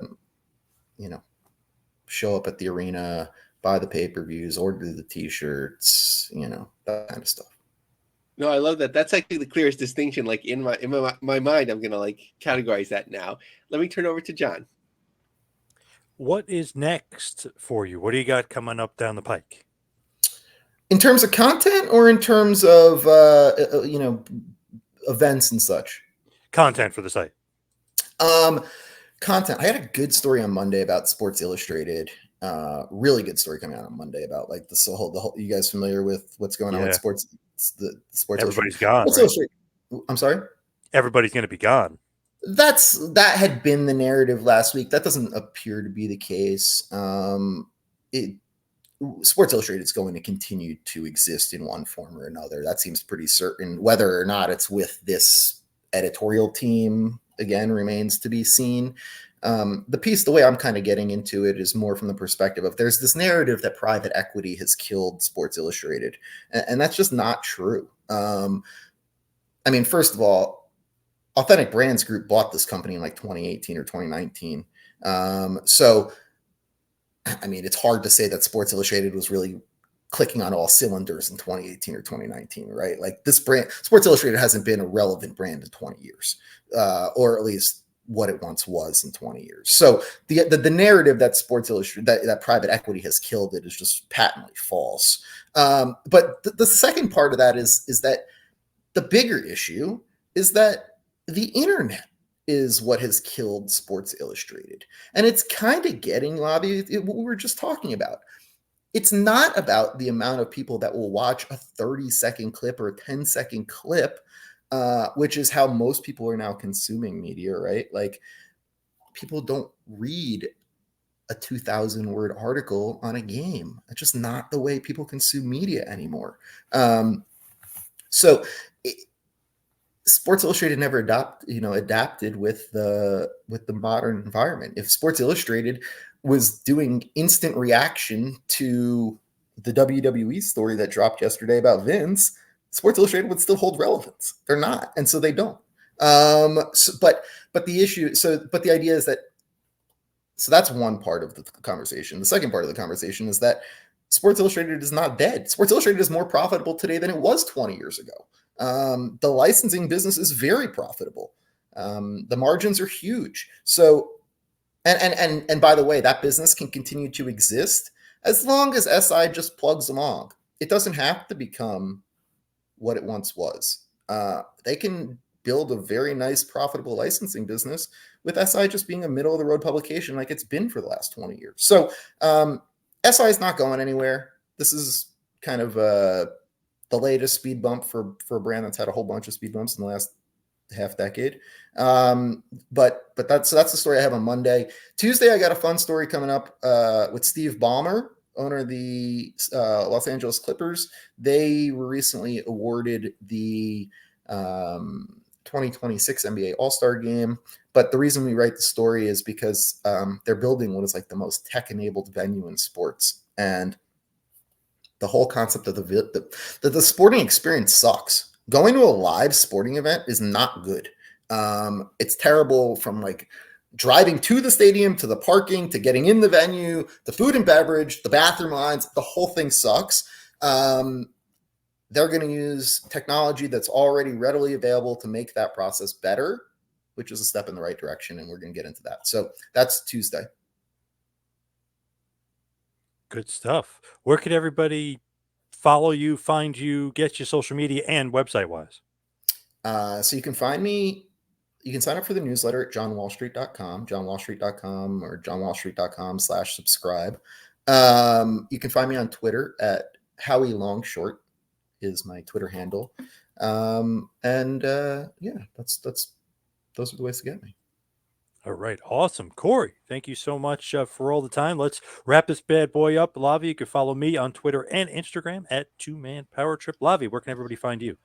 show up at the arena, buy the pay-per-views, order the t-shirts, that kind of stuff. No, I love that. That's actually the clearest distinction. Like in my mind, I'm gonna like categorize that now. Let me turn over to John. What is next for you? What do you got coming up down the pike? In terms of content, or in terms of events and such? Content for the site. Content. I had a good story on Monday about Sports Illustrated. Really good story coming out on Monday about like the whole. You guys familiar with what's going on with sports? The Sports Everybody's Illustrated. gone. Right? I'm sorry. Everybody's going to be gone. That had been the narrative last week. That doesn't appear to be the case. Sports Illustrated is going to continue to exist in one form or another. That seems pretty certain. Whether or not it's with this editorial team, again, remains to be seen. The way I'm kind of getting into it is more from the perspective of there's this narrative that private equity has killed Sports Illustrated, and that's just not true. I mean, first of all, Authentic Brands Group bought this company in like 2018 or 2019. So, I mean, it's hard to say that Sports Illustrated was really clicking on all cylinders in 2018 or 2019, right? Like this brand, Sports Illustrated hasn't been a relevant brand in 20 years, or at least what it once was in 20 years. So the narrative that Sports Illustrated, that private equity has killed it, is just patently false. But the second part of that is that the bigger issue is that the internet is what has killed Sports Illustrated. And it's kind of getting, Lobby, what we were just talking about. It's not about the amount of people that will watch a 30-second clip or a 10-second clip, which is how most people are now consuming media, right? Like, people don't read a 2,000-word article on a game. It's just not the way people consume media anymore. Sports Illustrated never adapted with the modern environment. If Sports Illustrated was doing instant reaction to the WWE story that dropped yesterday about Vince, Sports Illustrated would still hold relevance. They're not, and so they don't. But the idea is that, so that's one part of the conversation. The second part of the conversation is that Sports Illustrated is not dead. Sports Illustrated is more profitable today than it was 20 years ago. The licensing business is very profitable. The margins are huge. So, and by the way, that business can continue to exist as long as SI just plugs along. It doesn't have to become what it once was. They can build a very nice, profitable licensing business with SI just being a middle of the road publication like it's been for the last 20 years. So SI is not going anywhere. This is kind of the latest speed bump for a brand that's had a whole bunch of speed bumps in the last half decade. But that's the story I have on Monday. Tuesday, I got a fun story coming up with Steve Ballmer, owner of the Los Angeles Clippers. They were recently awarded the 2026 NBA All-Star Game. But the reason we write the story is because they're building what is like the most tech-enabled venue in sports. And the whole concept of the sporting experience sucks. Going to a live sporting event is not good. It's terrible from like driving to the stadium, to the parking, to getting in the venue, the food and beverage, the bathroom lines. The whole thing sucks. They're going to use technology that's already readily available to make that process better, which is a step in the right direction. And we're going to get into that. So that's Tuesday. Good stuff. Where could everybody follow you, find you, get you social media and website wise? So you can find me. You can sign up for the newsletter at JohnWallStreet.com, JohnWallStreet.com, or JohnWallStreet.com/subscribe. You can find me on Twitter at Howie Longshort is my Twitter handle. Yeah, those are the ways to get me. All right. Awesome. Corey, thank you so much for all the time. Let's wrap this bad boy up. Lavi, you can follow me on Twitter and Instagram at 2Man Power Trip. Lavi, where can everybody find you?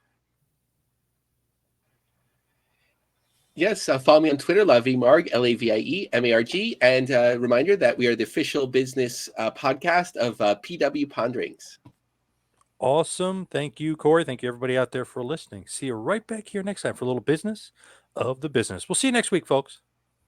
Yes, follow me on Twitter, LavieMarg, LavieMarg. And a reminder that we are the official business podcast of PW Ponderings. Awesome. Thank you, Corey. Thank you, everybody out there, for listening. See you right back here next time for a little business of the business. We'll see you next week, folks.